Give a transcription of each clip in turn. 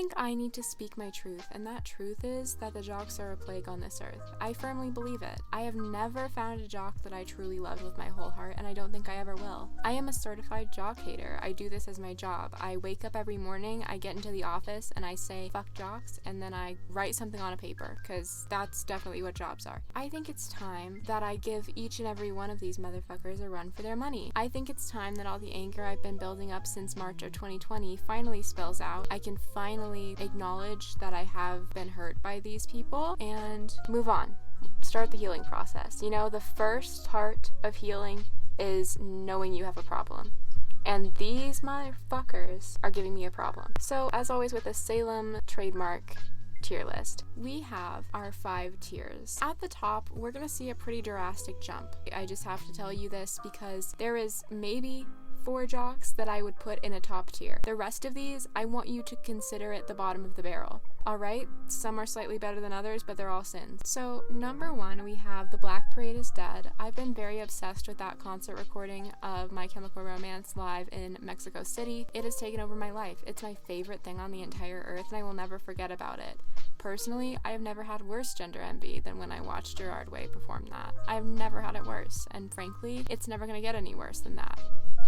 think I need to speak my truth, and that truth is that the Jocks are a plague on this earth. I firmly believe it. I have never found a Jock that I truly loved with my whole heart, and I don't think I ever will. I am a certified Jock hater. I do this as my job. I wake up every morning, I get into the office, and I say, fuck Jocks, and then I write something on a paper, because that's definitely what jobs are. I think it's time that I give each and every one of these motherfuckers a run for their money. I think it's time that all the anger I've been building up since March of 2020 finally spills out. I can finally acknowledge that I have been hurt by these people and move on. Start the healing process. You know, the first part of healing is knowing you have a problem. And these motherfuckers are giving me a problem. So, as always with the Salem trademark tier list, we have our 5 tiers. At the top, we're gonna see a pretty drastic jump. I just have to tell you this because there is maybe 4 Jocks that I would put in a top tier. The rest of these, I want you to consider it the bottom of the barrel. Alright, some are slightly better than others, but they're all sins. So, number 1, we have The Black Parade is Dead. I've been very obsessed with that concert recording of My Chemical Romance live in Mexico City. It has taken over my life. It's my favorite thing on the entire earth, and I will never forget about it. Personally, I have never had worse gender envy than when I watched Gerard Way perform that. I've never had it worse, and frankly, it's never gonna get any worse than that.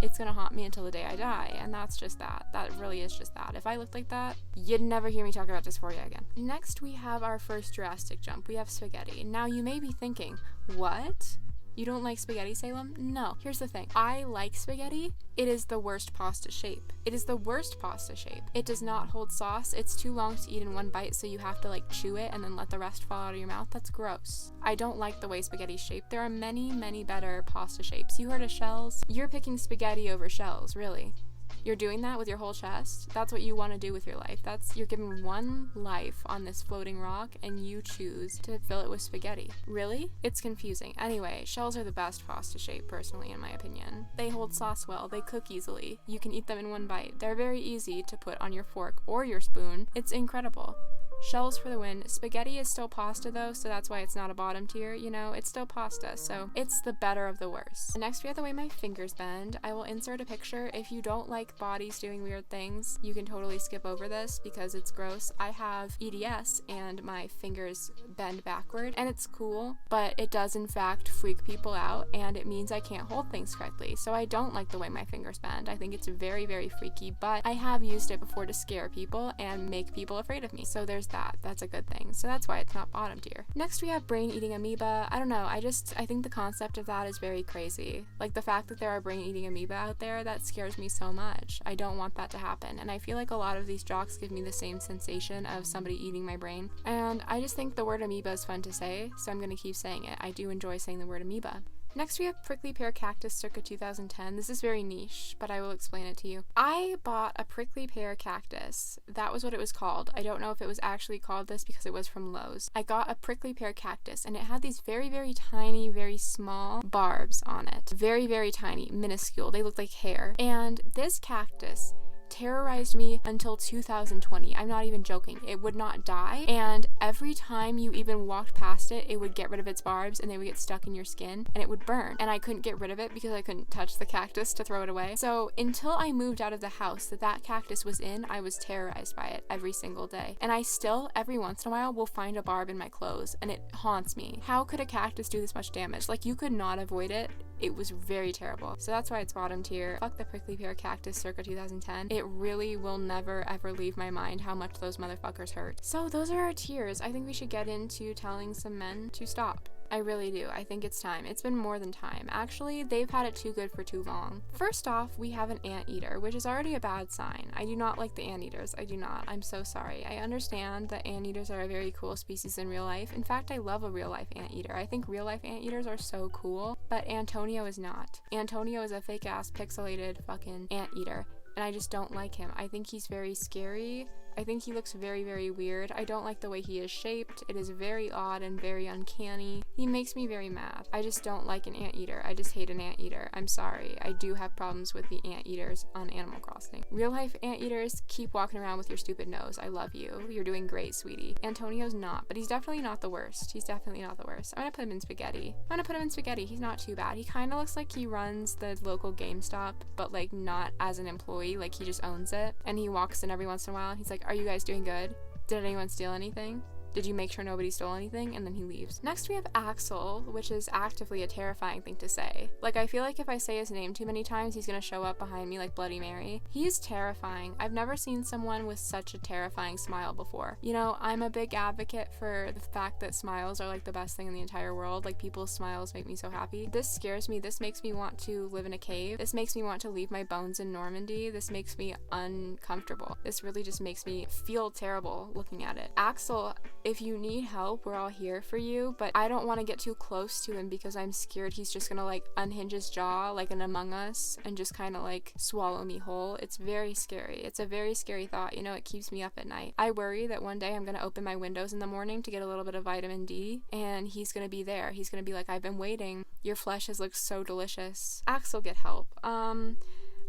It's gonna haunt me until the day I die, and that's just that. That really is just that. If I looked like that, you'd never hear me talk about dysphoria again. Next, we have our first drastic jump. We have spaghetti. Now, you may be thinking, what? You don't like spaghetti, Salem? No. Here's the thing. I like spaghetti. It is the worst pasta shape. It is the worst pasta shape. It does not hold sauce. It's too long to eat in one bite, so you have to chew it and then let the rest fall out of your mouth. That's gross. I don't like the way spaghetti's shaped. There are many, many better pasta shapes. You heard of shells? You're picking spaghetti over shells, really. You're doing that with your whole chest. That's what you want to do with your life. You're given one life on this floating rock, and you choose to fill it with spaghetti. Really? It's confusing. Anyway, shells are the best pasta shape, personally, in my opinion. They hold sauce well. They cook easily. You can eat them in one bite. They're very easy to put on your fork or your spoon. It's incredible. Shells for the win. Spaghetti is still pasta though, so that's why it's not a bottom tier, you know? It's still pasta, so it's the better of the worst. Next, we have the way my fingers bend. I will insert a picture. If you don't like bodies doing weird things, you can totally skip over this because it's gross. I have EDS and my fingers bend backward, and it's cool, but it does in fact freak people out, and it means I can't hold things correctly, so I don't like the way my fingers bend. I think it's very, very freaky, but I have used it before to scare people and make people afraid of me, so there's that's a good thing. So that's why it's not bottom tier. Next, we have brain-eating amoeba. I don't know, I think the concept of that is very crazy. The fact that there are brain-eating amoeba out there, that scares me so much. I don't want that to happen, and I feel like a lot of these Jocks give me the same sensation of somebody eating my brain, and I just think the word amoeba is fun to say, so I'm gonna keep saying it. I do enjoy saying the word amoeba. Next, we have prickly pear cactus circa 2010. This is very niche, but I will explain it to you. I bought a prickly pear cactus. That was what it was called. I don't know if it was actually called this because it was from Lowe's. I got a prickly pear cactus, and it had these very, very tiny, very small barbs on it. Very, very tiny, minuscule. They looked like hair. And this cactus terrorized me until 2020. I'm not even joking. It would not die, and every time you even walked past it, it would get rid of its barbs and they would get stuck in your skin and it would burn, and I couldn't get rid of it because I couldn't touch the cactus to throw it away. So until I moved out of the house that cactus was in, I was terrorized by it every single day, and I still every once in a while will find a barb in my clothes, and it haunts me. How could a cactus do this much damage? You could not avoid it. It was very terrible. So that's why it's bottom tier. Fuck the prickly pear cactus circa 2010. It really will never ever leave my mind how much those motherfuckers hurt. So those are our tiers. I think we should get into telling some men to stop. I really do. I think it's time. It's been more than time. Actually, they've had it too good for too long. First off, we have an anteater, which is already a bad sign. I do not like the anteaters. I do not. I'm so sorry. I understand that anteaters are a very cool species in real life. In fact, I love a real life anteater. I think real life anteaters are so cool, but Antonio is not. Antonio is a fake ass pixelated fucking anteater, and I just don't like him. I think he's very scary. I think he looks very, very weird. I don't like the way he is shaped. It is very odd and very uncanny. He makes me very mad. I just don't like an anteater. I just hate an anteater. I'm sorry. I do have problems with the anteaters on Animal Crossing. Real life anteaters, keep walking around with your stupid nose. I love you. You're doing great, sweetie. Antonio's not, but he's definitely not the worst. He's definitely not the worst. I'm gonna put him in spaghetti. He's not too bad. He kind of looks like he runs the local GameStop, but not as an employee. He just owns it, and he walks in every once in a while and he's like, like, are you guys doing good? Did anyone steal anything? Did you make sure nobody stole anything? And then he leaves. Next we have Axel, which is actively a terrifying thing to say. Like, I feel like if I say his name too many times, he's gonna show up behind me like Bloody Mary. He's terrifying. I've never seen someone with such a terrifying smile before. You know, I'm a big advocate for the fact that smiles are like the best thing in the entire world. Like, people's smiles make me so happy. This scares me. This makes me want to live in a cave. This makes me want to leave my bones in Normandy. This makes me uncomfortable. This really just makes me feel terrible looking at it. Axel, if you need help, we're all here for you, but I don't want to get too close to him because I'm scared he's just gonna like unhinge his jaw like an Among Us and just kind of like swallow me whole. It's very scary. It's a very scary thought. You know, it keeps me up at night. I worry that one day I'm gonna open my windows in the morning to get a little bit of vitamin D and he's gonna be there. He's gonna be like, I've been waiting. Your flesh has looked so delicious. Axel, get help.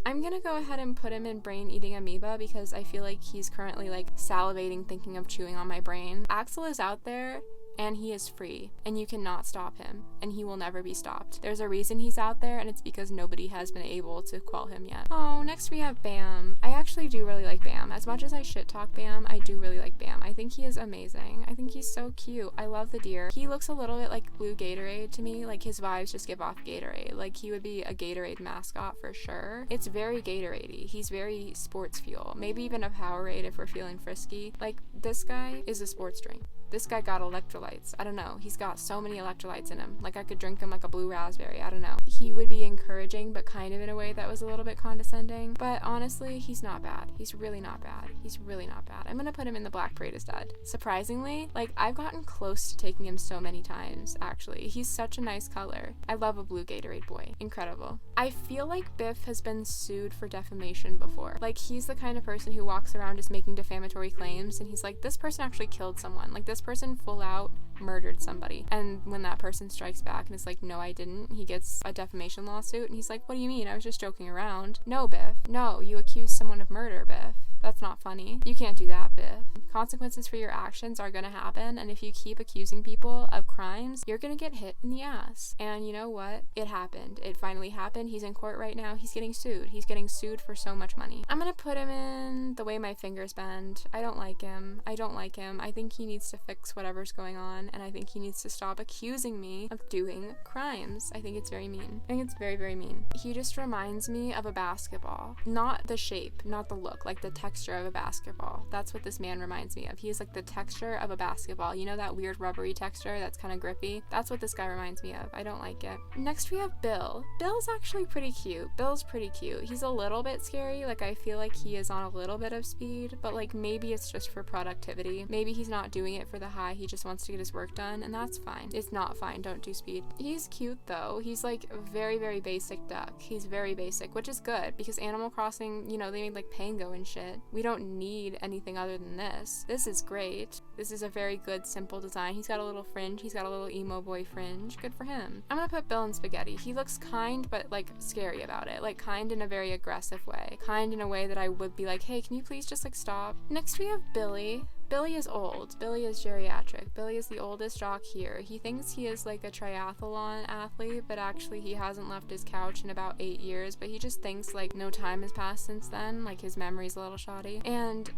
I'm gonna go ahead and put him in brain eating amoeba because I feel like he's currently like salivating thinking of chewing on my brain. Axel is out there and he is free and you cannot stop him and he will never be stopped. There's a reason he's out there and it's because nobody has been able to quell him yet. Oh, next we have Bam. I actually do really like Bam. As much as I shit talk Bam, I do really like Bam. I think he is amazing. I think he's so cute. I love the deer. He looks a little bit like blue Gatorade to me. Like, his vibes just give off Gatorade. Like, he would be a Gatorade mascot for sure. It's very Gatorade-y. He's very sports fuel. Maybe even a Powerade if we're feeling frisky. Like, this guy is a sports drink. This guy got electrolytes. I don't know. He's got so many electrolytes in him. Like, I could drink him like a blue raspberry. I don't know. He would be encouraging, but kind of in a way that was a little bit condescending. But honestly, he's not bad. He's really not bad. He's really not bad. I'm gonna put him in the Black Parade instead. Surprisingly, like, I've gotten close to taking him so many times, actually. He's such a nice color. I love a blue Gatorade boy. Incredible. I feel like Biff has been sued for defamation before. Like, he's the kind of person who walks around just making defamatory claims, and he's like, this person actually killed someone. Like, this person full out murdered somebody. And when that person strikes back and is like, no, I didn't, he gets a defamation lawsuit, and he's like, what do you mean? I was just joking around. No, Biff. No, you accused someone of murder, Biff. That's not funny. You can't do that, Biff. Consequences for your actions are gonna happen, and if you keep accusing people of crimes, you're gonna get hit in the ass. And you know what? It happened. It finally happened. He's in court right now. He's getting sued. He's getting sued for so much money. I'm gonna put him in The Way My Fingers Bend. I don't like him. I don't like him. I think he needs to fix whatever's going on, and I think he needs to stop accusing me of doing crimes. I think it's very mean. I think it's very, very mean. He just reminds me of a basketball. Not the shape, not the look, like the texture of a basketball. That's what this man reminds me of. He is like the texture of a basketball. You know that weird rubbery texture that's kind of grippy? That's what this guy reminds me of. I don't like it. Next we have Bill. Bill's actually pretty cute. Bill's pretty cute. He's a little bit scary. Like, I feel like he is on a little bit of speed, but like, maybe it's just for productivity. Maybe he's not doing it for the high. He just wants to get his work done, and that's fine. It's not fine. Don't do speed. He's cute though. He's like a very, very basic duck. He's very basic, which is good because Animal Crossing, you know, they made like Pango and shit. We don't need anything other than this. This is great. This is a very good, simple design. He's got a little fringe. He's got a little emo boy fringe. Good for him. I'm gonna put Bill in Spaghetti. He looks kind, but like scary about it. Like, kind in a very aggressive way. Kind in a way that I would be like, hey, can you please just like stop? Next we have Billy. Billy is old. Billy is geriatric. Billy is the oldest jock here. He thinks he is like a triathlon athlete, but actually he hasn't left his couch in about 8 years, but he just thinks like no time has passed since then. Like, his memory's a little shoddy. And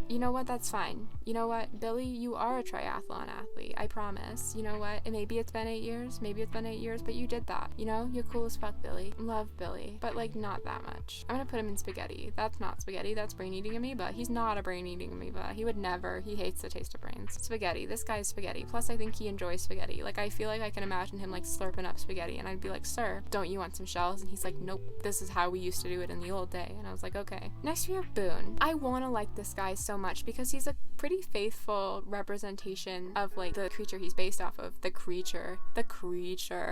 you know what? That's fine. You know what? Billy, you are a triathlon athlete. I promise. You know what? And maybe it's been 8 years. Maybe it's been 8 years, but you did that. You know? You're cool as fuck, Billy. Love Billy. But, like, not that much. I'm gonna put him in Spaghetti. That's not Spaghetti. That's brain-eating amoeba. He's not a brain-eating amoeba. He would never. He hates the taste of brains. Spaghetti. This guy's Spaghetti. Plus, I think he enjoys spaghetti. Like, I feel like I can imagine him, like, slurping up spaghetti, and I'd be like, sir, don't you want some shells? And he's like, nope. This is how we used to do it in the old day. And I was like, okay. Next, we have Boone. I wanna like this guy so much because he's a pretty faithful representation of like the creature he's based off of. The creature.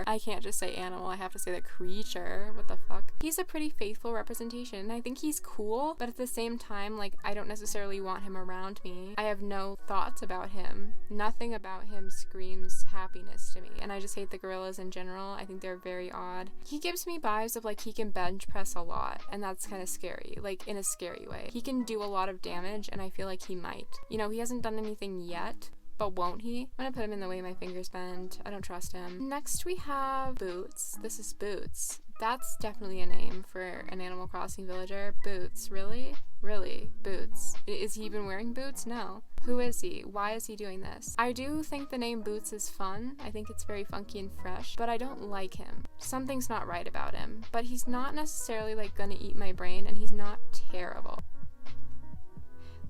I can't just say animal, I have to say the creature. What the fuck? He's a pretty faithful representation, and I think he's cool, but at the same time, like, I don't necessarily want him around me. I have no thoughts about him. Nothing about him screams happiness to me, and I just hate the gorillas in general. I think they're very odd. He gives me vibes of like he can bench press a lot, and that's kind of scary, like in a scary way. He can do a lot of damage, and I feel like he might. You know, he hasn't done anything yet, but won't he? I'm gonna put him in The Way My Fingers Bend. I don't trust him. Next we have Boots. This is Boots. That's definitely a name for an Animal Crossing villager. Boots, really? Really? Boots. Is he even wearing boots? No. Who is he? Why is he doing this? I do think the name Boots is fun. I think it's very funky and fresh, but I don't like him. Something's not right about him. But he's not necessarily like gonna eat my brain, and he's not terrible.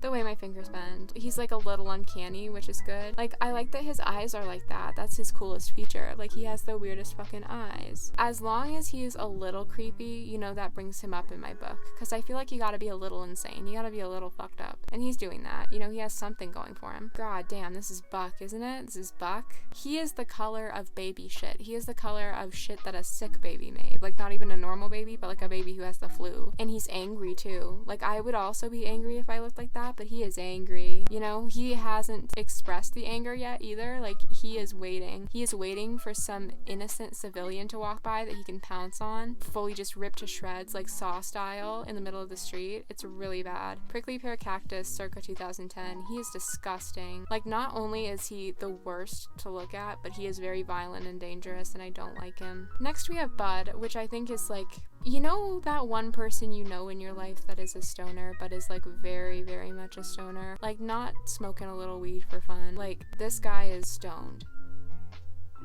The way my fingers bend. He's like a little uncanny, which is good. Like, I like that his eyes are like that. That's his coolest feature. Like, he has the weirdest fucking eyes. As long as he's a little creepy, you know, that brings him up in my book. Because I feel like you gotta be a little insane. You gotta be a little fucked up. And he's doing that. You know, he has something going for him. God damn, this is Buck, isn't it? This is Buck. He is the color of baby shit. He is the color of shit that a sick baby made. Like, not even a normal baby, but like a baby who has the flu. And he's angry too. Like, I would also be angry if I looked like that, but he is angry. You know, he hasn't expressed the anger yet either. Like, he is waiting. He is waiting for some innocent civilian to walk by that he can pounce on, fully just rip to shreds, like Saw style, in the middle of the street. It's really bad. Prickly Pear Cactus, circa 2010. He is disgusting. Like, not only is he the worst to look at, but he is very violent and dangerous, and I don't like him. Next we have Bud, which I think is like, you know, that one person you know in your life that is a stoner, but is like very, very much a stoner. Like, not smoking a little weed for fun. Like, this guy is stoned.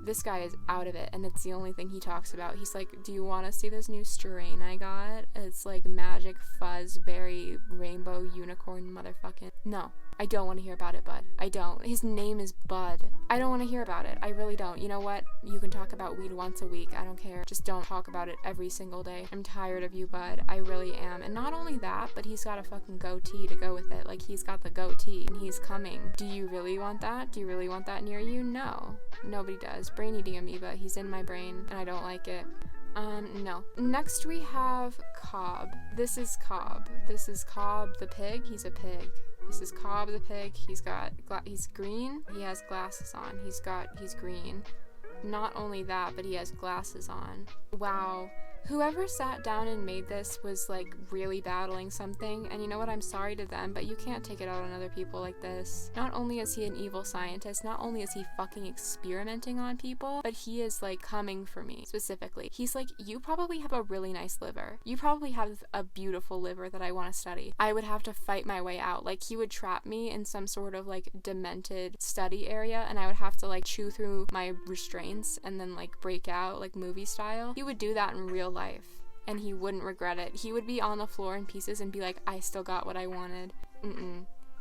This guy is out of it, and it's the only thing he talks about. He's like, do you want to see this new strain I got? It's like magic fuzz, berry, rainbow, unicorn, motherfucking. No. I don't want to hear about it, Bud. I don't. His name is Bud. I don't want to hear about it. I really don't. You know what? You can talk about weed once a week. I don't care. Just don't talk about it every single day. I'm tired of you, Bud. I really am. And not only that, but he's got a fucking goatee to go with it. Like, he's got the goatee, and he's coming. Do you really want that? Do you really want that near you? No. Nobody does. Brain-eating amoeba. He's in my brain, and I don't like it. No. Next we have Cobb. This is Cobb. This is Cobb the pig. He's a pig. This is Cobb the pig. He's green. He has glasses on. He's green. Not only that, but he has glasses on. Wow. Whoever sat down and made this was like really battling something, and you know what, I'm sorry to them, but you can't take it out on other people like this. Not only is he an evil scientist, not only is he fucking experimenting on people, but he is like coming for me specifically. He's like, you probably have a really nice liver. You probably have a beautiful liver that I want to study. I would have to fight my way out. Like, he would trap me in some sort of like demented study area, and I would have to like chew through my restraints and then like break out like movie style. He would do that in real life, and he wouldn't regret it. He would be on the floor in pieces and be like, I still got what I wanted.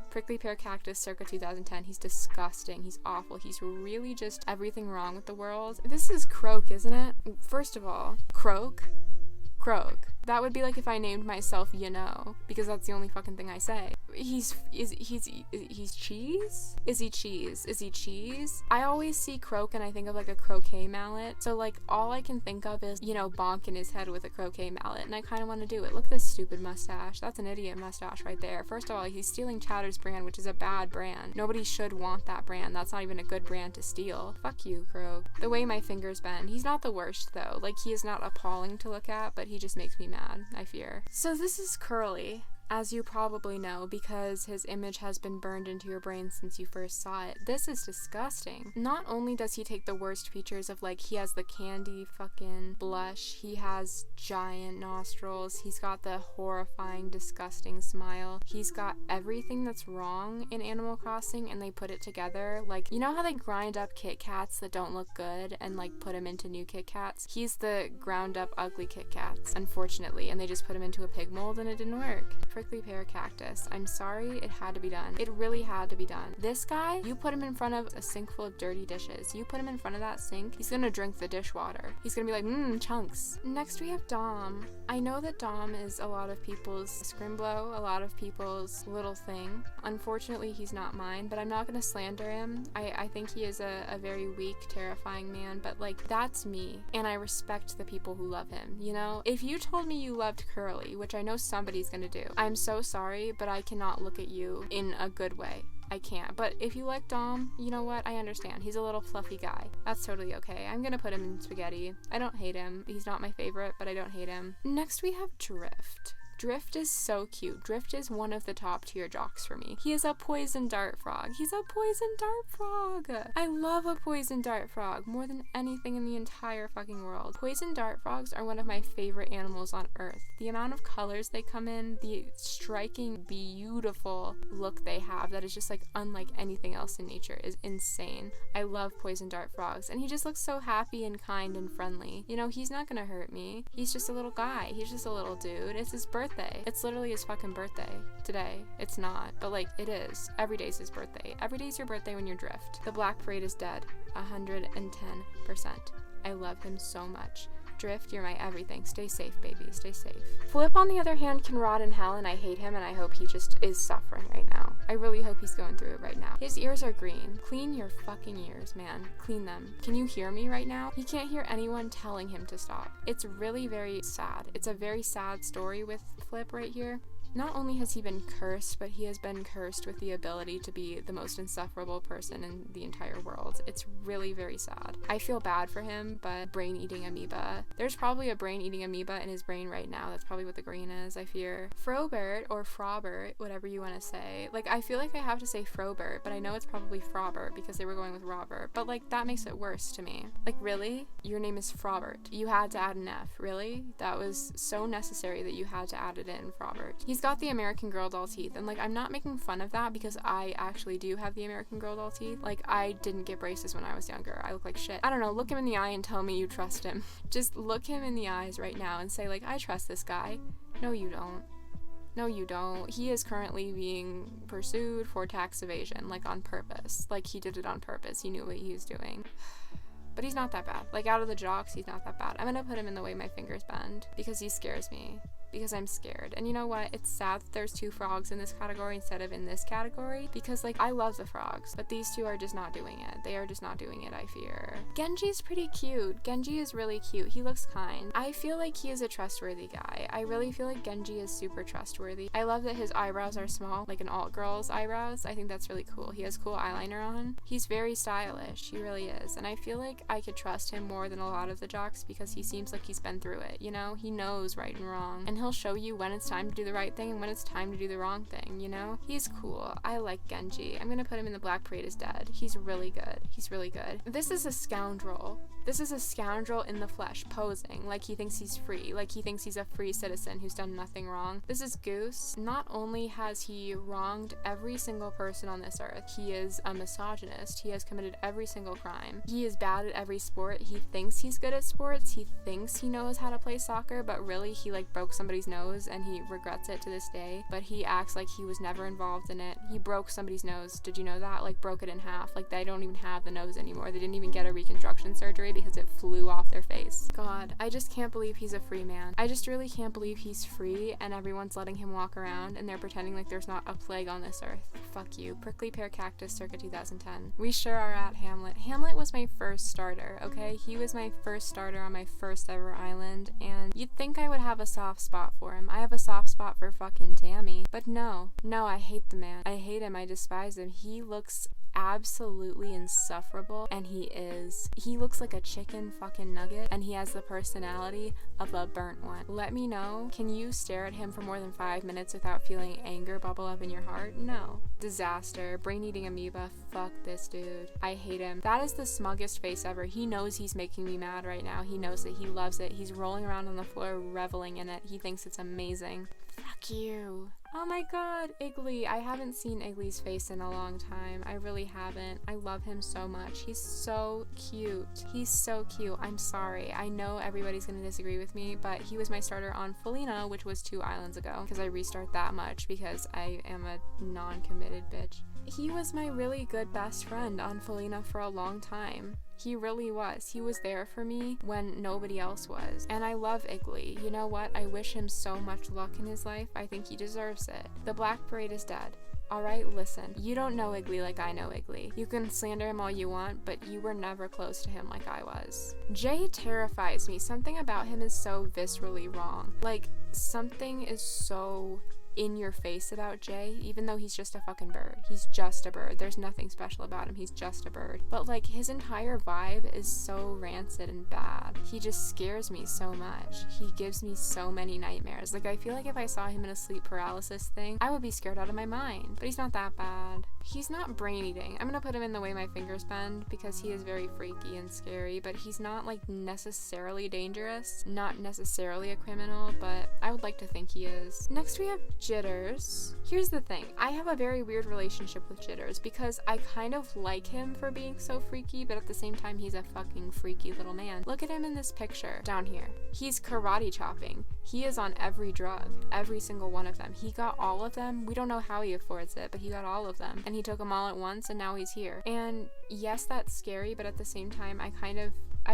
Prickly Pear Cactus, circa 2010. He's disgusting. He's awful. He's really just everything wrong with the world. This is Croak, isn't it? First of all, Croak. That would be like if I named myself, you know, because that's the only fucking thing I say. He's cheese? Is he cheese? Is he cheese? I always see Croak and I think of like a croquet mallet. So like all I can think of is, you know, bonking his head with a croquet mallet, and I kind of want to do it. Look at this stupid mustache. That's an idiot mustache right there. First of all, he's stealing Chowder's brand, which is a bad brand. Nobody should want that brand. That's not even a good brand to steal. Fuck you, Croak. The way my fingers bend. He's not the worst though. Like, he is not appalling to look at, but he just makes me mad, I fear. So this is Curly, as you probably know, because his image has been burned into your brain since you first saw it. This is disgusting. Not only does he take the worst features of, like, he has the candy fucking blush, he has giant nostrils, he's got the horrifying, disgusting smile, he's got everything that's wrong in Animal Crossing, and they put it together. Like, you know how they grind up Kit Kats that don't look good and, like, put them into new Kit Kats? He's the ground up ugly Kit Kats, unfortunately, and they just put him into a pig mold and it didn't work. Prickly Pear Cactus. I'm sorry, it had to be done. It really had to be done. This guy, you put him in front of a sink full of dirty dishes. You put him in front of that sink, he's gonna drink the dishwater. He's gonna be like, chunks. Next we have Dom. I know that Dom is a lot of people's scrimblow, a lot of people's little thing. Unfortunately, he's not mine, but I'm not gonna slander him. I think he is a very weak, terrifying man, but like, that's me, and I respect the people who love him, you know? If you told me you loved Curly, which I know somebody's gonna do, I'm so sorry, but I cannot look at you in a good way. I can't. But if you like Dom, you know what? I understand. He's a little fluffy guy. That's totally okay. I'm gonna put him in spaghetti. I don't hate him. He's not my favorite, but I don't hate him. Next we have Drift. Drift is so cute. Drift is one of the top tier jocks for me. He is a poison dart frog. He's a poison dart frog. I love a poison dart frog more than anything in the entire fucking world. Poison dart frogs are one of my favorite animals on earth. The amount of colors they come in, the striking, beautiful look they have that is just like unlike anything else in nature is insane. I love poison dart frogs, and he just looks so happy and kind and friendly. You know, he's not gonna hurt me. He's just a little guy. He's just a little dude. It's his birthday. It's literally his fucking birthday today. It's not, but like it is. Every day's his birthday. Every day's your birthday when you're Drift. The Black Parade is dead. 110%. I love him so much. Drift, you're my everything. Stay safe, baby. Stay safe. Flip, on the other hand, can rot in hell, and I hate him, and I hope he just is suffering right now. I really hope he's going through it right now. His ears are green. Clean your fucking ears, man. Clean them. Can you hear me right now? He can't hear anyone telling him to stop. It's really very sad. It's a very sad story with Flip right here. Not only has he been cursed, but he has been cursed with the ability to be the most insufferable person in the entire world. It's really very sad. I feel bad for him, but brain-eating amoeba. There's probably a brain-eating amoeba in his brain right now. That's probably what the green is, I fear. Frobert, or Frobert, whatever you want to say. Like, I feel like I have to say Frobert, but I know it's probably Frobert because they were going with Robert. But, like, that makes it worse to me. Like, really? Your name is Frobert. You had to add an F. Really? That was so necessary that you had to add it in, Frobert. He's got the American Girl doll teeth, and like I'm not making fun of that because I actually do have the American Girl doll teeth. Like, I didn't get braces when I was younger. I look like shit. I don't know, look him in the eye and tell me you trust him. Just look him in the eyes right now and say, like, I trust this guy. No, you don't. No, you don't. He is currently being pursued for tax evasion, like on purpose. Like, he did it on purpose. He knew what he was doing. But he's not that bad. Like, out of the jocks, he's not that bad. I'm gonna put him in the way my fingers bend because he scares me. Because I'm scared. And you know what? It's sad that there's two frogs in this category instead of in this category, because like I love the frogs, but these two are just not doing it. They are just not doing it, I fear. Genji's pretty cute. Genji is really cute. He looks kind. I feel like he is a trustworthy guy. I really feel like Genji is super trustworthy. I love that his eyebrows are small, like an alt girl's eyebrows. I think that's really cool. He has cool eyeliner on. He's very stylish. He really is. And I feel like I could trust him more than a lot of the jocks because he seems like he's been through it, you know? He knows right and wrong. And he'll show you when it's time to do the right thing and when it's time to do the wrong thing, you know? He's cool. I like Genji. I'm gonna put him in the Black Parade is dead. He's really good. He's really good. This is a scoundrel. This is a scoundrel in the flesh, posing like he thinks he's free, like he thinks he's a free citizen who's done nothing wrong. This is Goose. Not only has he wronged every single person on this earth, he is a misogynist. He has committed every single crime. He is bad at every sport. He thinks he's good at sports. He thinks he knows how to play soccer, but really he like broke somebody's nose and he regrets it to this day. But he acts like he was never involved in it. He broke somebody's nose. Did you know that? Like broke it in half. Like they don't even have the nose anymore. They didn't even get a reconstruction surgery because it flew off their face. God, I just can't believe he's a free man. I just really can't believe he's free and everyone's letting him walk around and they're pretending like there's not a plague on this earth. Fuck you. Prickly Pear Cactus circa 2010. We sure are at Hamlet. Hamlet was my first starter, okay? He was my first starter on my first ever island, and you'd think I would have a soft spot for him. I have a soft spot for fucking Tammy. But no, I hate the man. I hate him. I despise him. He looks absolutely insufferable, and he looks like a chicken fucking nugget, and he has the personality of a burnt one. Let me know, can you stare at him for more than 5 minutes without feeling anger bubble up in your heart? No. Disaster. Brain-eating amoeba. Fuck this dude. I hate him. That is the smuggest face ever. He knows he's making me mad right now. He knows that. He loves it. He's rolling around on the floor reveling in it. He thinks it's amazing. Fuck you. Oh my god, Iggly. I haven't seen Iggly's face in a long time. I really haven't. I love him so much. He's so cute. He's so cute. I'm sorry. I know everybody's gonna disagree with me, but he was my starter on Felina, which was 2 islands ago, because I restart that much because I am a non-committed bitch. He was my really good best friend on Felina for a long time. He really was. He was there for me when nobody else was. And I love Iggly. You know what? I wish him so much luck in his life. I think he deserves it. The Black Parade is dead. Alright, listen. You don't know Iggly like I know Iggly. You can slander him all you want, but you were never close to him like I was. Jay terrifies me. Something about him is so viscerally wrong. Like, something is so in your face about Jay, even though he's just a fucking bird. He's just a bird. There's nothing special about him. He's just a bird. But like his entire vibe is so rancid and bad. He just scares me so much. He gives me so many nightmares. Like I feel like if I saw him in a sleep paralysis thing, I would be scared out of my mind. But he's not that bad. He's not brain eating. I'm gonna put him in the way my fingers bend because he is very freaky and scary, but he's not like necessarily dangerous, not necessarily a criminal, but I would like to think he is. Next we have Jitters. Here's the thing, I have a very weird relationship with Jitters because I kind of like him for being so freaky, but at the same time he's a fucking freaky little man. Look at him in this picture down here. He's karate chopping. He is on every drug, every single one of them. He got all of them. We don't know how he affords it, but he got all of them, and he took them all at once, and now he's here. And yes, that's scary, but at the same time I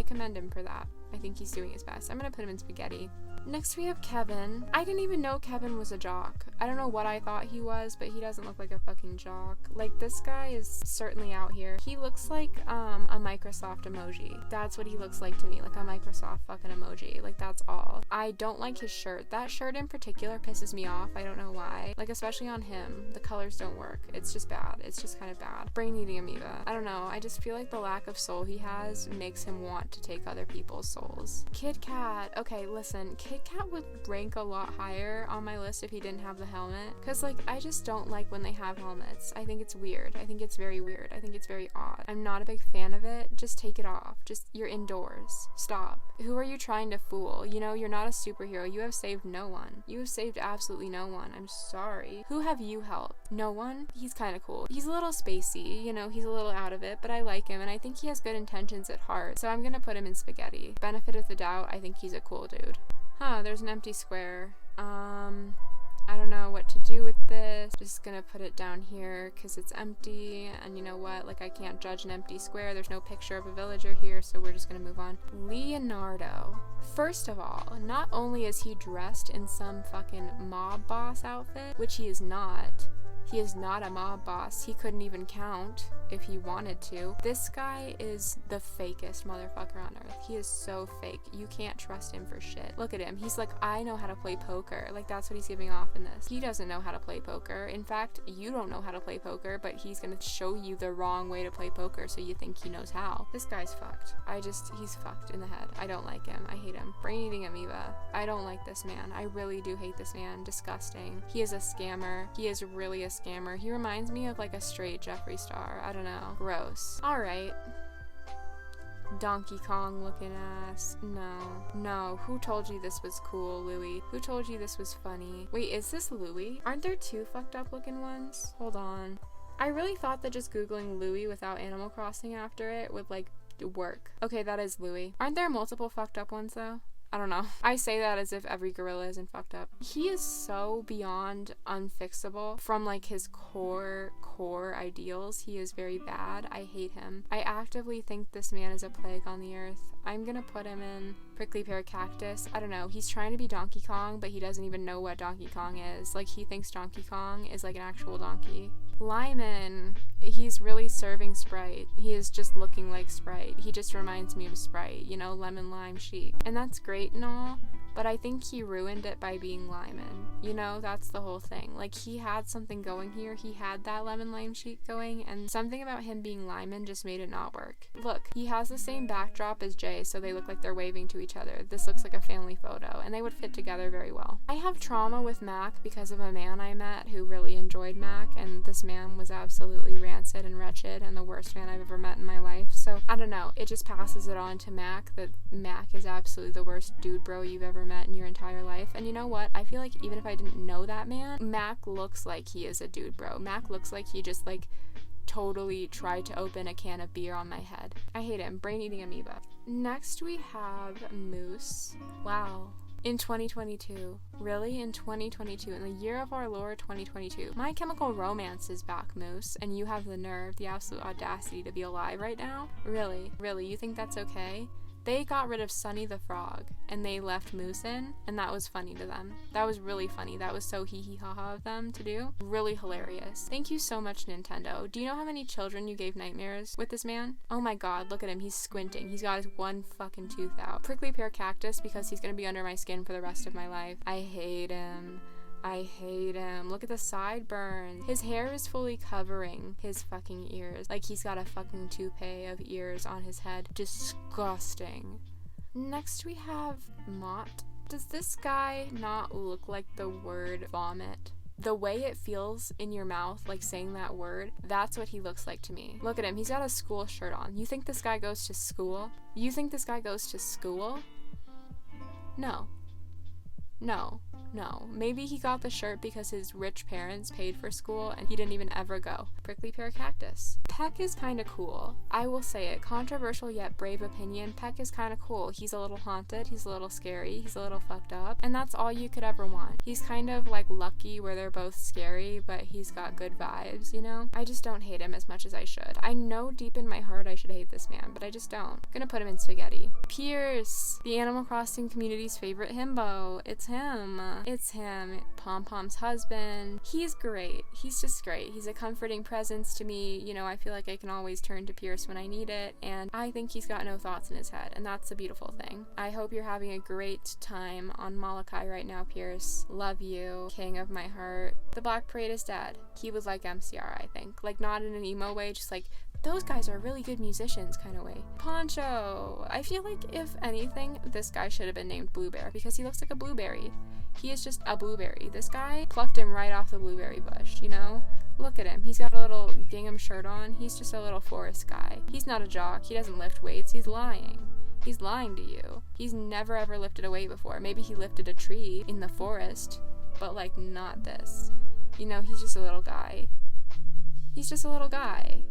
commend him for that. I think he's doing his best. I'm gonna put him in spaghetti. Next we have Kevin. I didn't even know Kevin was a jock. I don't know what I thought he was, but he doesn't look like a fucking jock. Like, this guy is certainly out here. He looks like a Microsoft emoji. That's what he looks like to me, like a Microsoft fucking emoji. Like, that's all. I don't like his shirt. That shirt in particular pisses me off. I don't know why. Like, especially on him. The colors don't work. It's just bad. It's just kind of bad. Brain eating amoeba. I don't know. I just feel like the lack of soul he has makes him want to take other people's souls. Kid Cat. Okay, listen. Kid Cat would rank a lot higher on my list if he didn't have the helmet. Because, like, I just don't like when they have helmets. I think it's weird. I think it's very weird. I think it's very odd. I'm not a big fan of it. Just take it off. Just, you're indoors. Stop. Who are you trying to fool? You know, you're not a superhero. You have saved no one. You have saved absolutely no one. I'm sorry. Who have you helped? No one? He's kind of cool. He's a little spacey. You know, he's a little out of it, but I like him, and I think he has good intentions at heart. So I'm gonna put him in spaghetti. Benefit of the doubt, I think he's a cool dude. Huh, there's an empty square. I don't know what to do with this. Just gonna put it down here because it's empty, and you know what? Like, I can't judge an empty square. There's no picture of a villager here, so we're just gonna move on. Leonardo. First of all, not only is he dressed in some fucking mob boss outfit, which he is not. He is not a mob boss. He couldn't even count if he wanted to. This guy is the fakest motherfucker on earth. He is so fake. You can't trust him for shit. Look at him. He's like, I know how to play poker. Like, that's what he's giving off in this. He doesn't know how to play poker. In fact, you don't know how to play poker, but he's gonna show you the wrong way to play poker so you think he knows how. This guy's fucked. He's fucked in the head. I don't like him. I hate him. Brain eating amoeba. I don't like this man. I really do hate this man. Disgusting. He is a scammer. He is really a scammer. He reminds me of like a straight Jeffree Star. I don't know. Gross. Alright. Donkey Kong looking ass. No. Who told you this was cool, Louie? Who told you this was funny? Wait, is this Louie? Aren't there two fucked up looking ones? Hold on. I really thought that just Googling Louie without Animal Crossing after it would like work. Okay, that is Louie. Aren't there multiple fucked up ones though? I don't know. I say that as if every gorilla isn't fucked up. He is so beyond unfixable from like his core ideals. He is very bad. I hate him. I actively think this man is a plague on the earth. I'm gonna put him in Prickly Pear Cactus. I don't know. He's trying to be Donkey Kong, but he doesn't even know what Donkey Kong is. Like, he thinks Donkey Kong is like an actual donkey. Lyman. He's really serving Sprite. He is just looking like Sprite. He just reminds me of Sprite, you know, lemon lime chic. And that's great and all, but I think he ruined it by being Lyman. You know, that's the whole thing. Like, he had something going here. He had that lemon lime chic going, and something about him being Lyman just made it not work. Look, he has the same backdrop as Jay, so they look like they're waving to each other. This looks like a family photo, and they would fit together very well. I have trauma with Mac because of a man I met who really enjoyed Mac, and this man was absolutely rancid and wretched and the worst man I've ever met in my life. So, I don't know. It just passes it on to Mac that Mac is absolutely the worst dude bro you've ever met in your entire life. And you know what? I feel like even if I didn't know that man, Mac looks like he is a dude bro. Mac looks like he just like totally tried to open a can of beer on my head. I hate him. Brain eating amoeba. Next we have Moose. Wow. In 2022. Really? In 2022. In the year of our Lord 2022. My Chemical Romance is back, Moose, and you have the nerve, the absolute audacity to be alive right now? Really? Really? You think that's okay? They got rid of Sonny the Frog, and they left Moose in, and that was funny to them. That was really funny. That was so hee-hee-ha-ha of them to do. Really hilarious. Thank you so much, Nintendo. Do you know how many children you gave nightmares with this man? Oh my god, look at him. He's squinting. He's got his one fucking tooth out. Prickly Pear Cactus, because he's gonna be under my skin for the rest of my life. I hate him. I hate him. Look at the sideburns. His hair is fully covering his fucking ears. Like he's got a fucking toupee of ears on his head. Disgusting. Next we have Mott. Does this guy not look like the word vomit? The way it feels in your mouth, like saying that word, that's what he looks like to me. Look at him. He's got a school shirt on. You think this guy goes to school? You think this guy goes to school? No. No. No. Maybe he got the shirt because his rich parents paid for school and he didn't even ever go. Prickly pear cactus. Peck is kinda cool. I will say it. Controversial yet brave opinion. Peck is kinda cool. He's a little haunted. He's a little scary. He's a little fucked up. And that's all you could ever want. He's kind of like Lucky where they're both scary, but he's got good vibes, you know? I just don't hate him as much as I should. I know deep in my heart I should hate this man, but I just don't. I'm gonna put him in spaghetti. Pierce. The Animal Crossing community's favorite himbo. It's him. It's him, Pom Pom's husband. He's great. He's just great. He's a comforting presence to me. You know, I feel like I can always turn to Pierce when I need it, and I think he's got no thoughts in his head, and that's a beautiful thing. I hope you're having a great time on Molokai right now, Pierce. Love you, king of my heart. The Black Parade is dead. He was like MCR, I think. Like, not in an emo way, just like, those guys are really good musicians kind of way. Poncho. I feel like, if anything, this guy should have been named Blueberry because he looks like a blueberry. He is just a blueberry. This guy plucked him right off the blueberry bush, you know? Look at him. He's got a little gingham shirt on. He's just a little forest guy. He's not a jock. He doesn't lift weights. He's lying. He's lying to you. He's never ever lifted a weight before. Maybe he lifted a tree in the forest, but like not this. You know, he's just a little guy. He's just a little guy.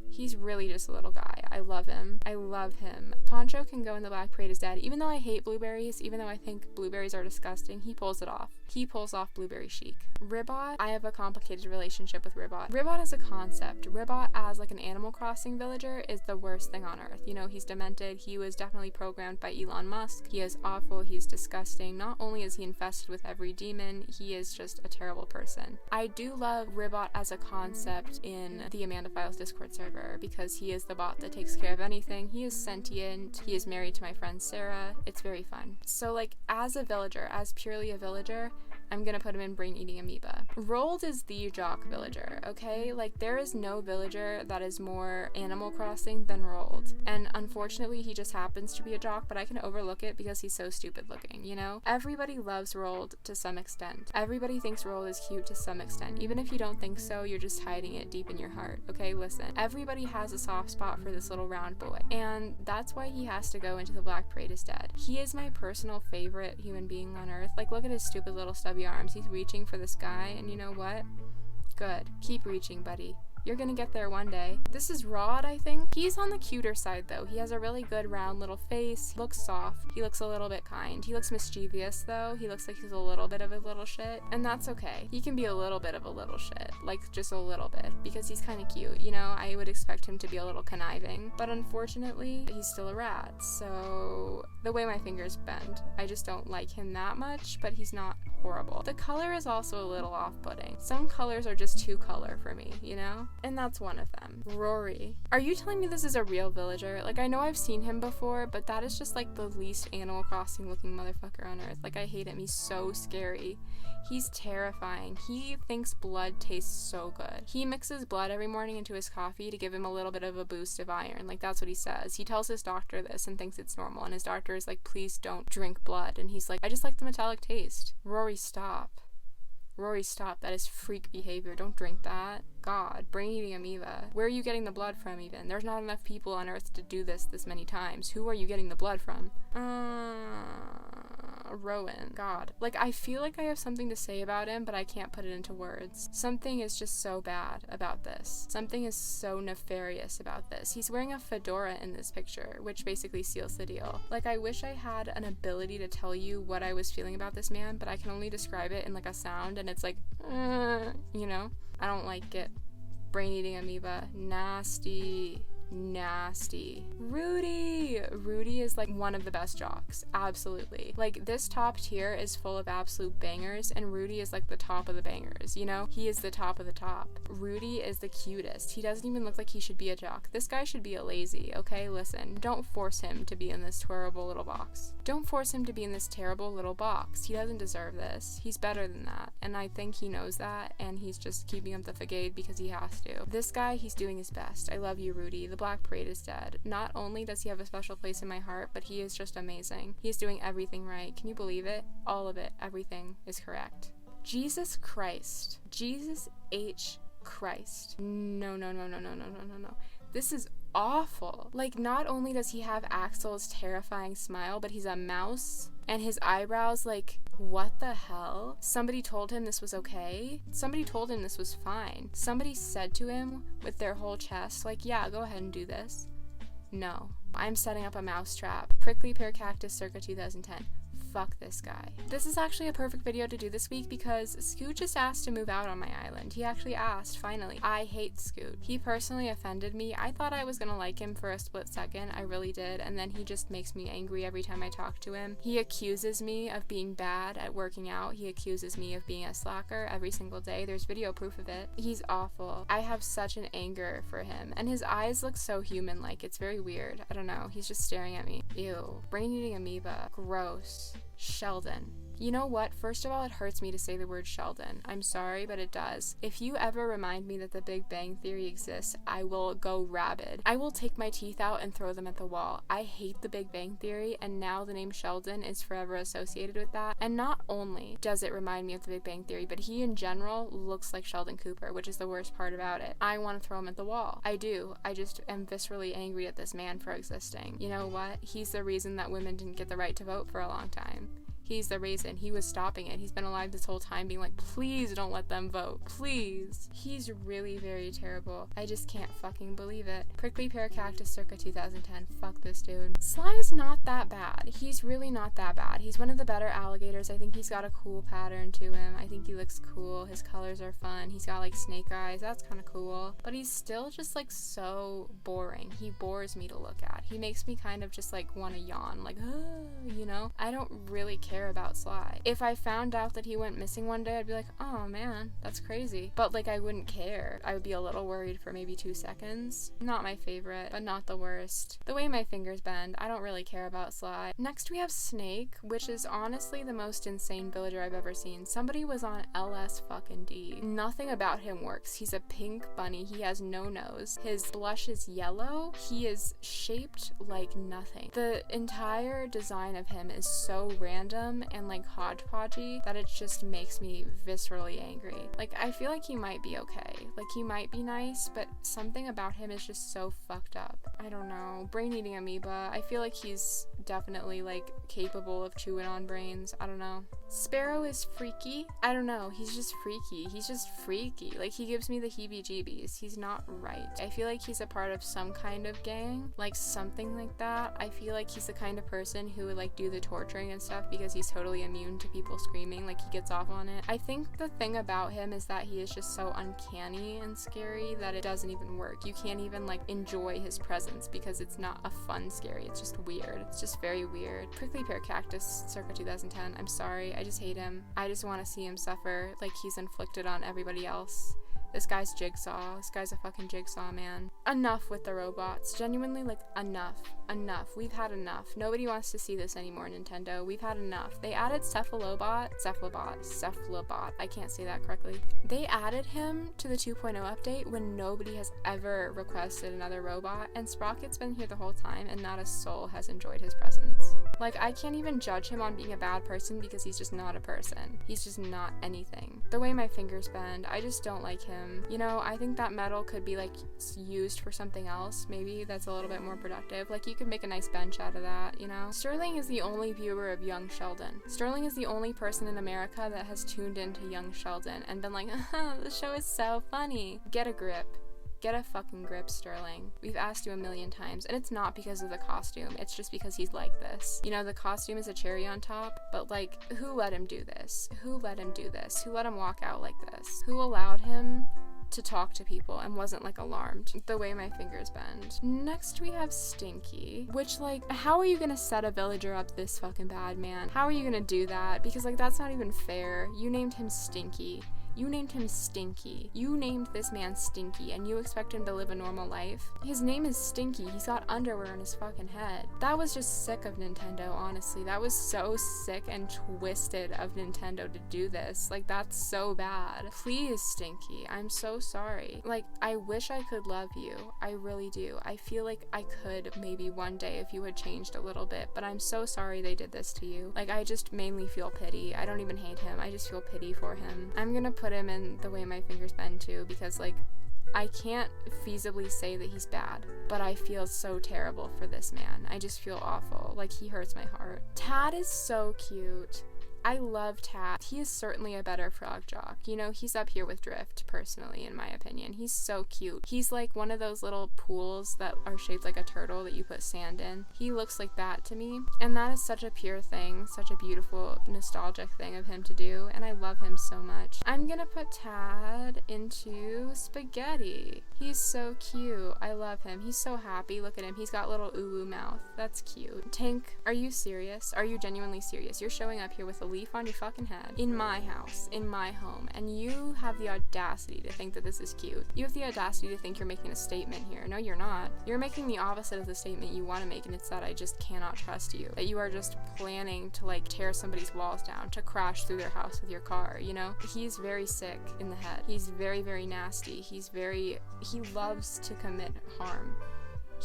He's really just a little guy. I love him. I love him. Poncho can go in the Black Parade as dead. Even though I hate blueberries, even though I think blueberries are disgusting, he pulls it off. He pulls off blueberry chic. Ribbot, I have a complicated relationship with Ribbot. Ribbot as a concept. Ribbot as like an Animal Crossing villager is the worst thing on earth. You know, he's demented. He was definitely programmed by Elon Musk. He is awful. He's disgusting. Not only is he infested with every demon, he is just a terrible person. I do love Ribbot as a concept in the Amanda Files Discord server because he is the bot that takes care of anything. He is sentient. He is married to my friend Sarah. It's very fun. So like as a villager, as purely a villager, I'm gonna put him in brain eating amoeba. Rolled is the Jock villager, okay? Like there is no villager that is more Animal Crossing than Rolled. And unfortunately he just happens to be a Jock, but I can overlook it because he's so stupid looking, you know? Everybody loves Rolled to some extent. Everybody thinks Rolled is cute to some extent. Even if you don't think so, you're just hiding it deep in your heart, okay? Listen, everybody has a soft spot for this little round boy, and that's why he has to go into the Black Parade as dead. He is my personal favorite human being on earth. Like look at his stupid little stubby arms. He's reaching for the sky, and you know what? Good. Keep reaching, buddy. You're gonna get there one day. This is Rod, I think. He's on the cuter side, though. He has a really good round little face. Looks soft. He looks a little bit kind. He looks mischievous, though. He looks like he's a little bit of a little shit. And that's okay. He can be a little bit of a little shit. Like, just a little bit. Because he's kind of cute. You know, I would expect him to be a little conniving. But unfortunately, he's still a rat. So, the way my fingers bend, I just don't like him that much. But he's not horrible. The color is also a little off-putting. Some colors are just too color for me, you know? And that's one of them. Rory. Are you telling me this is a real villager? Like, I know I've seen him before, but that is just like the least Animal Crossing looking motherfucker on earth. Like, I hate him. He's so scary. He's terrifying. He thinks blood tastes so good. He mixes blood every morning into his coffee to give him a little bit of a boost of iron. Like, that's what he says. He tells his doctor this and thinks it's normal, and his doctor is like, please don't drink blood. And he's like, I just like the metallic taste. Rory, stop. Rory, stop. That is freak behavior. Don't drink that. God, brain-eating amoeba. Where are you getting the blood from, even? There's not enough people on Earth to do this many times. Who are you getting the blood from? Rowan. God. Like, I feel like I have something to say about him, but I can't put it into words. Something is just so bad about this. Something is so nefarious about this. He's wearing a fedora in this picture, which basically seals the deal. Like, I wish I had an ability to tell you what I was feeling about this man, but I can only describe it in, like, a sound, and it's like, you know? I don't like it. Brain-eating amoeba. Nasty. nasty. Rudy is like one of the best jocks, absolutely. Like, this top tier is full of absolute bangers, and Rudy is like the top of the bangers, you know? He is the top of the top. Rudy is the cutest. He doesn't even look like he should be a jock. This guy should be a lazy, okay? Listen, don't force him to be in this terrible little box. Don't force him to be in this terrible little box. He doesn't deserve this. He's better than that, and I think he knows that, and he's just keeping up the facade because he has to. This guy, he's doing his best. I love you, Rudy. The Black Parade is dead. Not only does he have a special place in my heart, but he is just amazing. He is doing everything right. Can you believe it? All of it. Everything is correct. Jesus Christ. Jesus H. Christ. No. This is awful. Like, not only does he have Axel's terrifying smile, but he's a mouse, and his eyebrows, like, what the hell? Somebody told him this was okay. Somebody told him this was fine. Somebody said to him with their whole chest, like, yeah, go ahead and do this. No. I'm setting up a mousetrap. Prickly pear cactus circa 2010. Fuck this guy. This is actually a perfect video to do this week because Scoot just asked to move out on my island. He actually asked, finally. I hate Scoot. He personally offended me. I thought I was gonna like him for a split second. I really did. And then he just makes me angry every time I talk to him. He accuses me of being bad at working out. He accuses me of being a slacker every single day. There's video proof of it. He's awful. I have such an anger for him. And his eyes look so human-like. It's very weird. I don't know. He's just staring at me. Ew. Brain-eating amoeba. Gross. Sheldon. You know what? First of all, it hurts me to say the word Sheldon. I'm sorry, but it does. If you ever remind me that the Big Bang Theory exists, I will go rabid. I will take my teeth out and throw them at the wall. I hate the Big Bang Theory, and now the name Sheldon is forever associated with that. And not only does it remind me of the Big Bang Theory, but he in general looks like Sheldon Cooper, which is the worst part about it. I want to throw him at the wall. I do. I just am viscerally angry at this man for existing. You know what? He's the reason that women didn't get the right to vote for a long time. He's the reason. He was stopping it. He's been alive this whole time being like, please don't let them vote. Please. He's really very terrible. I just can't fucking believe it. Prickly pear cactus circa 2010. Fuck this dude. Sly's not that bad. He's really not that bad. He's one of the better alligators. I think he's got a cool pattern to him. I think he looks cool. His colors are fun. He's got like snake eyes. That's kind of cool. But he's still just like so boring. He bores me to look at. He makes me kind of just like want to yawn. Like, you know? I don't really care about Sly. If I found out that he went missing one day, I'd be like, oh man, that's crazy. But like, I wouldn't care. I would be a little worried for maybe 2 seconds. Not my favorite, but not the worst. The way my fingers bend, I don't really care about Sly. Next we have Snake, which is honestly the most insane villager I've ever seen. Somebody was on LS fucking D. Nothing about him works. He's a pink bunny. He has no nose. His blush is yellow. He is shaped like nothing. The entire design of him is so random and like hodgepodgey that it just makes me viscerally angry. Like, I feel like he might be okay. Like, he might be nice, but something about him is just so fucked up. I don't know. Brain-eating amoeba. I feel like he's definitely like capable of chewing on brains. I don't know. Sparrow is freaky. I don't know. He's just freaky. He's just freaky. Like, he gives me the heebie-jeebies. He's not right. I feel like he's a part of some kind of gang, like something like that. I feel like he's the kind of person who would like do the torturing and stuff because he's totally immune to people screaming. Like, he gets off on it. I think the thing about him is that he is just so uncanny and scary that it doesn't even work. You can't even like enjoy his presence because it's not a fun scary. It's just weird. It's just very weird. Prickly pear cactus circa 2010. I'm sorry. I just hate him. I just want to see him suffer like he's inflicted on everybody else. This guy's Jigsaw. This guy's a fucking Jigsaw, man. Enough with the robots. Genuinely, like, enough. Enough. We've had enough. Nobody wants to see this anymore, Nintendo. We've had enough. They added Cephalobot. I can't say that correctly. They added him to the 2.0 update when nobody has ever requested another robot, and Sprocket's been here the whole time, and not a soul has enjoyed his presence. Like, I can't even judge him on being a bad person because he's just not a person. He's just not anything. The way my fingers bend, I just don't like him. You know, I think that metal could be like used for something else. Maybe that's a little bit more productive. Like, you could make a nice bench out of that, you know? Sterling is the only viewer of Young Sheldon. Sterling is the only person in America that has tuned into Young Sheldon and been like, the show is so funny. Get a grip. Get a fucking grip, Sterling. We've asked you a million times, and it's not because of the costume. It's just because he's like this. You know, the costume is a cherry on top, but like, who let him do this? Who let him do this? Who let him walk out like this? Who allowed him to talk to people and wasn't like alarmed the way my fingers bend. Next we have Stinky, which like, how are you gonna set a villager up this fucking bad, man? How are you gonna do that? Because like, that's not even fair. You named him Stinky. You named him Stinky. You named this man Stinky, and you expect him to live a normal life? His name is Stinky. He's got underwear on his fucking head. That was just sick of Nintendo, honestly. That was so sick and twisted of Nintendo to do this. Like, that's so bad. Please, Stinky. I'm so sorry. Like, I wish I could love you. I really do. I feel like I could maybe one day if you had changed a little bit, but I'm so sorry they did this to you. Like, I just mainly feel pity. I don't even hate him. I just feel pity for him. I'm gonna put him in the way my fingers bend too, because like, I can't feasibly say that he's bad, but I feel so terrible for this man. I just feel awful. Like, he hurts my heart. Tad is so cute. I love Tad. He is certainly a better frog Jock. You know, he's up here with Drift, personally, in my opinion. He's so cute. He's like one of those little pools that are shaped like a turtle that you put sand in. He looks like that to me. And that is such a pure thing, such a beautiful, nostalgic thing of him to do. And I love him so much. I'm gonna put Tad into Spaghetti. He's so cute. I love him. He's so happy. Look at him. He's got little ooh-woo mouth. That's cute. Tank, are you serious? Are you genuinely serious? You're showing up here with a leaf on your fucking head in my house, in my home, and you have the audacity to think that this is cute. You have the audacity to think you're making a statement here. No, you're not. You're making the opposite of the statement you want to make, and it's that I just cannot trust you. That you are just planning to like tear somebody's walls down, to crash through their house with your car, you know? He's very sick in the head. He's very, very nasty. He loves to commit harm.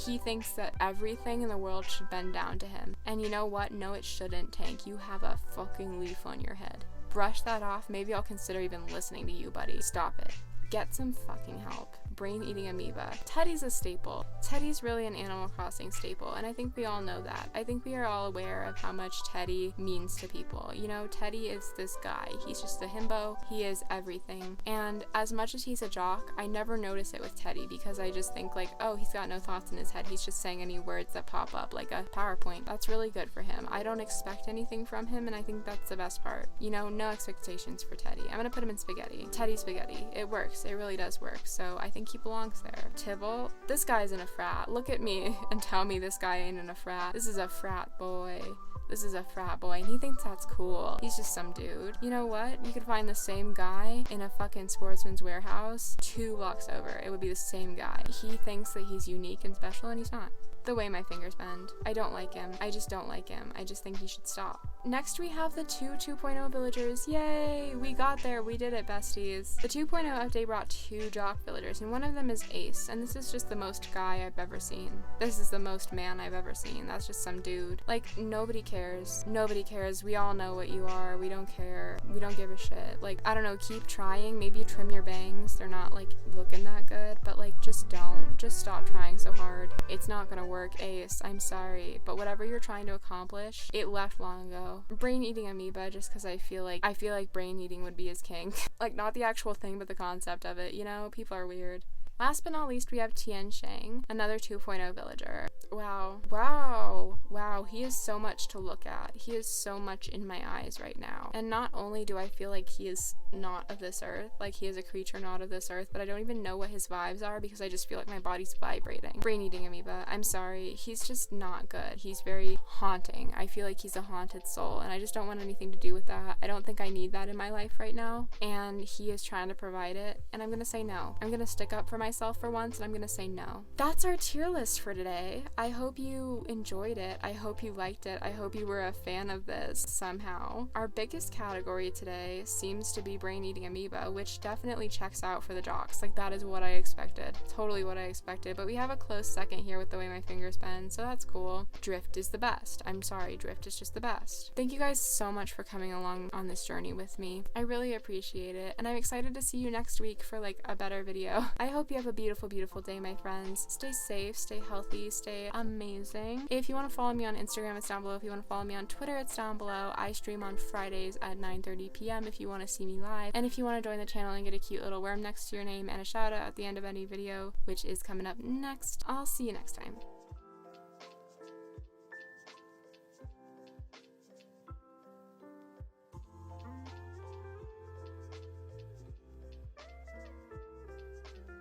He thinks that everything in the world should bend down to him. And you know what? No, it shouldn't, Tank. You have a fucking leaf on your head. Brush that off. Maybe I'll consider even listening to you, buddy. Stop it. Get some fucking help. Brain-eating amoeba. Teddy's a staple. Teddy's really an Animal Crossing staple, and I think we all know that. I think we are all aware of how much Teddy means to people. You know, Teddy is this guy. He's just a himbo. He is everything. And as much as he's a jock, I never notice it with Teddy because I just think like, oh, he's got no thoughts in his head. He's just saying any words that pop up like a PowerPoint. That's really good for him. I don't expect anything from him, and I think that's the best part. You know, no expectations for Teddy. I'm gonna put him in Spaghetti. Teddy Spaghetti. It works. It really does work. So I think he belongs there. Tibble, this guy's in a frat. Look at me and tell me this guy ain't in a frat. This is a frat boy. This is a frat boy, and he thinks that's cool. He's just some dude. You know what? You could find the same guy in a fucking Sportsman's Warehouse 2 blocks over. It would be the same guy. He thinks that he's unique and special, and he's not. The way my fingers bend. I don't like him. I just don't like him. I just think he should stop. Next we have the 2.0 villagers. Yay! We got there. We did it, besties. The 2.0 update brought 2 Jock villagers, and one of them is Ace, and this is just the most guy I've ever seen. This is the most man I've ever seen. That's just some dude. Like, nobody cares. Nobody cares. We all know what you are. We don't care. We don't give a shit. Like, I don't know, keep trying. Maybe trim your bangs. They're not, like, looking that good, but, like, just don't. Just stop trying so hard. It's not gonna work, Ace. I'm sorry, but whatever you're trying to accomplish, it left long ago. Brain eating amoeba, just because I feel like brain eating would be his king. Like, not the actual thing, but the concept of it, you know? People are weird. Last but not least, we have Tian Shang, another 2.0 villager. Wow, he is so much to look at. He is so much in my eyes right now. And not only do I feel like he is not of this earth, like he is a creature not of this earth, but I don't even know what his vibes are because I just feel like my body's vibrating. Brain-eating amoeba, I'm sorry. He's just not good. He's very haunting. I feel like he's a haunted soul, and I just don't want anything to do with that. I don't think I need that in my life right now, and he is trying to provide it, and I'm gonna say no. I'm gonna stick up for myself for once, and I'm gonna say no. That's our tier list for today. I hope you enjoyed it. I hope you liked it. I hope you were a fan of this somehow. Our biggest category today seems to be brain-eating amoeba, which definitely checks out for the jocks. Like, that is what I expected. Totally what I expected. But we have a close second here with the way my fingers bend, so that's cool. Drift is the best. I'm sorry, Drift is just the best. Thank you guys so much for coming along on this journey with me. I really appreciate it, and I'm excited to see you next week for, like, a better video. I hope you have a beautiful, beautiful day, my friends. Stay safe, stay healthy, stay amazing. If you want to follow me on Instagram, it's down below. If you want to follow me on Twitter, it's down below. I stream on Fridays at 9:30 p.m. if you want to see me live. And if you want to join the channel and get a cute little worm next to your name and a shout out at the end of any video, which is coming up next, I'll see you next time.